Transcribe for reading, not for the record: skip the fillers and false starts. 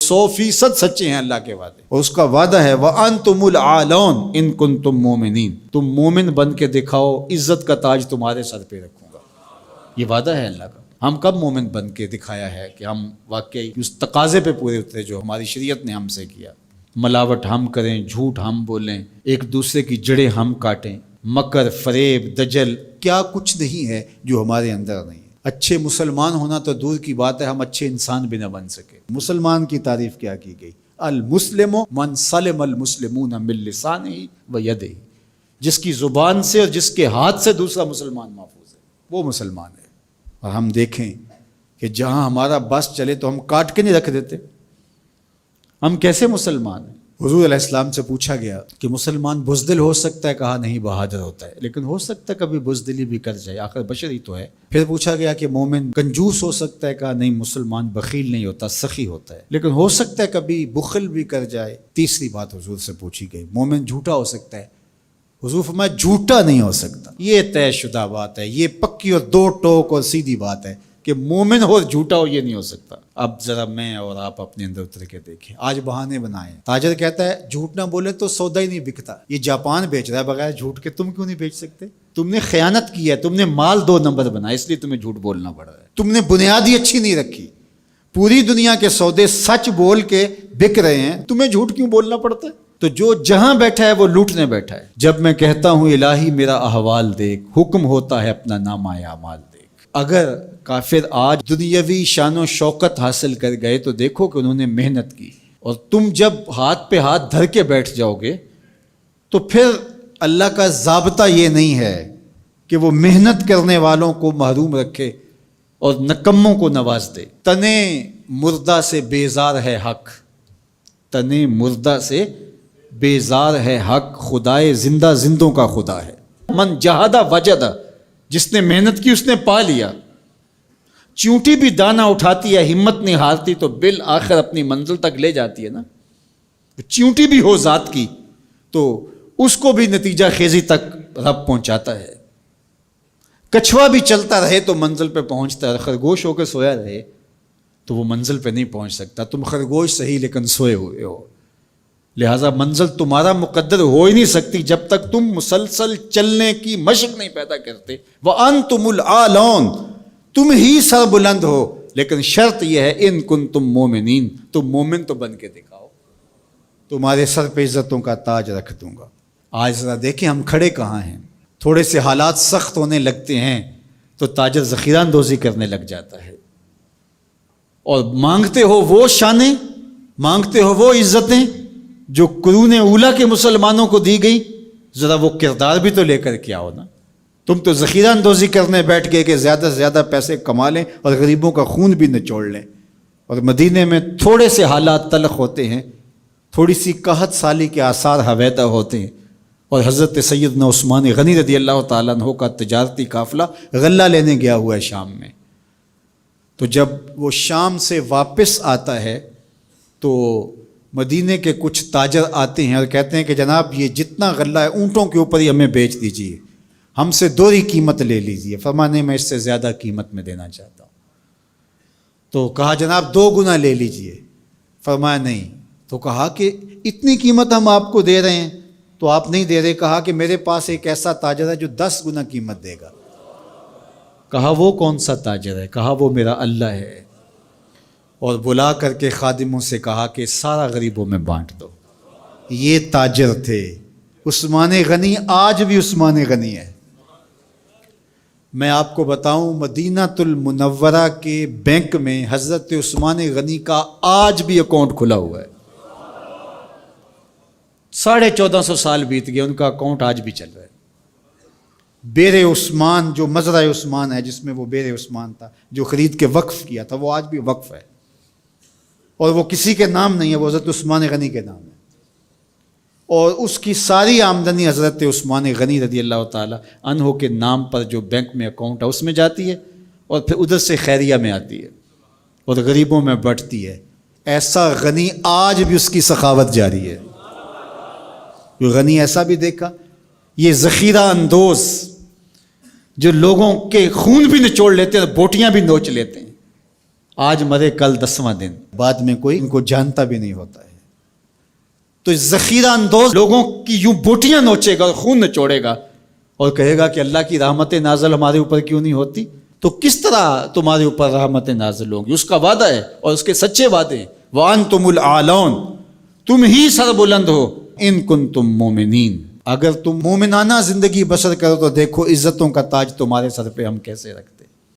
100% سچے ہیں اللہ کے وعدے، اور اس کا وعدہ ہے وَأَنْتُمُ الْأَعْلَوْنَ إِن كُنتُم مُؤْمِنِينَ، تم مومن بن کے دکھاؤ، عزت کا تاج تمہارے سر پہ رکھوں گا۔ یہ وعدہ ہے اللہ کا۔ ہم کب مومن بن کے دکھایا ہے کہ ہم واقعی اس تقاضے پہ پورے اترے جو ہماری شریعت نے ہم سے کیا؟ ملاوٹ ہم کریں، جھوٹ ہم بولیں، ایک دوسرے کی جڑیں ہم کاٹیں، مکر، فریب، دجل، کیا کچھ نہیں ہے جو ہمارے اندر نہیں ہے۔ اچھے مسلمان ہونا تو دور کی بات ہے، ہم اچھے انسان بھی نہ بن سکے۔ مسلمان کی تعریف کیا کی گئی؟ المسلم من سلم المسلمون من لسانہ و یدہ، جس کی زبان سے اور جس کے ہاتھ سے دوسرا مسلمان محفوظ ہے، وہ مسلمان ہے۔ اور ہم دیکھیں کہ جہاں ہمارا بس چلے تو ہم کاٹ کے نہیں رکھ دیتے، ہم کیسے مسلمان ہیں؟ حضور علیہ السلام سے پوچھا گیا کہ مسلمان بزدل ہو سکتا ہے؟ کہا نہیں، بہادر ہوتا ہے، لیکن ہو سکتا ہے کبھی بزدلی بھی کر جائے، آخر بشر ہی تو ہے۔ پھر پوچھا گیا کہ مومن کنجوس ہو سکتا ہے؟ کہا نہیں، مسلمان بخیل نہیں ہوتا، سخی ہوتا ہے، لیکن ہو سکتا ہے کبھی بخل بھی کر جائے۔ تیسری بات حضور سے پوچھی گئی، مومن جھوٹا ہو سکتا ہے؟ حضور فرمایا جھوٹا نہیں ہو سکتا۔ یہ طے شدہ بات ہے، یہ پکی اور دو ٹوک اور سیدھی بات ہے کہ مومن ہو اور جھوٹا ہو، یہ نہیں ہو سکتا۔ اب ذرا میں اور آپ اپنے اندر اتر کے دیکھیں، آج بہانے بنائے۔ تاجر کہتا ہے جھوٹ نہ بولے تو سودا ہی نہیں بکتا، یہ جاپان بیچ رہا ہے بغیر جھوٹ کے، تم کیوں نہیں بیچ سکتے؟ تم نے خیانت کی ہے، تم نے مال 2 نمبر بنایا، اس لیے تمہیں جھوٹ بولنا پڑ رہا ہے، تم نے بنیادی اچھی نہیں رکھی۔ پوری دنیا کے سودے سچ بول کے بک رہے ہیں، تمہیں جھوٹ کیوں بولنا پڑتا ہے؟ تو جو جہاں بیٹھا ہے وہ لوٹنے بیٹھا ہے۔ جب میں کہتا ہوں الہی میرا احوال دیکھ، حکم ہوتا ہے اپنا نامہ اعمال دیکھ۔ اگر کافر آج دنیاوی شان و شوکت حاصل کر گئے تو دیکھو کہ انہوں نے محنت کی، اور تم جب ہاتھ پہ ہاتھ دھر کے بیٹھ جاؤ گے تو پھر اللہ کا ضابطہ یہ نہیں ہے کہ وہ محنت کرنے والوں کو محروم رکھے اور نکموں کو نواز دے۔ تنے مردہ سے بیزار ہے حق، تنے مردہ سے بیزار ہے حق، خدائے زندہ زندوں کا خدا ہے۔ من جہادہ وجدہ، جس نے محنت کی اس نے پا لیا۔ چیونٹی بھی دانہ اٹھاتی ہے، ہمت نہیں ہارتی تو بالآخر اپنی منزل تک لے جاتی ہے نا۔ چیونٹی بھی ہو ذات کی تو اس کو بھی نتیجہ خیزی تک رب پہنچاتا ہے۔ کچھوا بھی چلتا رہے تو منزل پہ پہنچتا ہے، خرگوش ہو کے سویا رہے تو وہ منزل پہ نہیں پہنچ سکتا۔ تم خرگوش صحیح لیکن سوئے ہوئے ہو، لہٰذا منزل تمہارا مقدر ہو ہی نہیں سکتی جب تک تم مسلسل چلنے کی مشق نہیں پیدا کرتے۔ وَأَنْتُمُ الْأَعْلَوْنَ، تم ہی سر بلند ہو، لیکن شرط یہ ہے ان کنتم مومنین، تم مومن تو بن کے دکھاؤ، تمہارے سر پہ عزتوں کا تاج رکھ دوں گا۔ آج ذرا دیکھیں ہم کھڑے کہاں ہیں۔ تھوڑے سے حالات سخت ہونے لگتے ہیں تو تاجر ذخیرہ اندوزی کرنے لگ جاتا ہے، اور مانگتے ہو وہ شانیں، مانگتے ہو وہ عزتیں جو قرون اولیٰ کے مسلمانوں کو دی گئی، ذرا وہ کردار بھی تو لے کر کے آؤ نا۔ تم تو ذخیرہ اندوزی کرنے بیٹھ گئے کہ زیادہ سے زیادہ پیسے کما لیں اور غریبوں کا خون بھی نچوڑ لیں۔ اور مدینے میں تھوڑے سے حالات تلخ ہوتے ہیں، تھوڑی سی قحط سالی کے آثار ہویدہ ہوتے ہیں، اور حضرت سیدنا عثمان غنی رضی اللہ تعالیٰ عنہ کا تجارتی قافلہ غلہ لینے گیا ہوا ہے شام میں۔ تو جب وہ شام سے واپس آتا ہے تو مدینے کے کچھ تاجر آتے ہیں اور کہتے ہیں کہ جناب یہ جتنا غلہ ہے اونٹوں کے اوپر ہی ہمیں بیچ دیجیے، ہم سے 2 قیمت لے لیجیے۔ فرمانے میں اس سے زیادہ قیمت میں دینا چاہتا ہوں۔ تو کہا جناب 2 گنا لے لیجیے۔ فرمایا نہیں۔ تو کہا کہ اتنی قیمت ہم آپ کو دے رہے ہیں تو آپ نہیں دے رہے۔ کہا کہ میرے پاس ایک ایسا تاجر ہے جو 10 گنا قیمت دے گا۔ کہا وہ کون سا تاجر ہے؟ کہا وہ میرا اللہ ہے۔ اور بلا کر کے خادموں سے کہا کہ سارا غریبوں میں بانٹ دو۔ یہ تاجر تھے عثمان غنی، آج بھی عثمان غنی ہے۔ میں آپ کو بتاؤں مدینہ المنورہ کے بینک میں حضرت عثمان غنی کا آج بھی اکاؤنٹ کھلا ہوا ہے۔ 1450 سال بیت گئے، ان کا اکاؤنٹ آج بھی چل رہا ہے۔ بیر عثمان جو مزرعہ عثمان ہے، جس میں وہ بیر عثمان تھا جو خرید کے وقف کیا تھا، وہ آج بھی وقف ہے، اور وہ کسی کے نام نہیں ہے، وہ حضرت عثمان غنی کے نام ہے۔ اور اس کی ساری آمدنی حضرت عثمان غنی رضی اللہ تعالی عنہ کے نام پر جو بینک میں اکاؤنٹ ہے اس میں جاتی ہے، اور پھر ادھر سے خیریہ میں آتی ہے اور غریبوں میں بٹتی ہے۔ ایسا غنی آج بھی اس کی سخاوت جاری ہے۔ غنی ایسا بھی دیکھا، یہ ذخیرہ اندوز جو لوگوں کے خون بھی نچوڑ لیتے ہیں، بوٹیاں بھی نوچ لیتے ہیں، آج مرے کل 10واں دن، بعد میں کوئی ان کو جانتا بھی نہیں ہوتا ہے. تو ذخیرہ اندوز لوگوں کی یوں بوٹیاں نوچے گا، خون نچوڑے گا اور کہے گا کہ اللہ کی رحمتیں نازل ہمارے اوپر کیوں نہیں ہوتی. تو کس طرح تمہارے اوپر رحمتیں نازل ہوں گی؟ اس کا وعدہ ہے اور اس کے سچے وعدے ہیں. وَأَنْتُمُ الْأَعْلَوْنَ، تم ہی سر بلند ہو. ان کنتم مومنین، اگر تم مومنانہ زندگی بسر کرو تو دیکھو عزتوں کا تاج تمہارے سر پہ ہم کیسے رکھتے.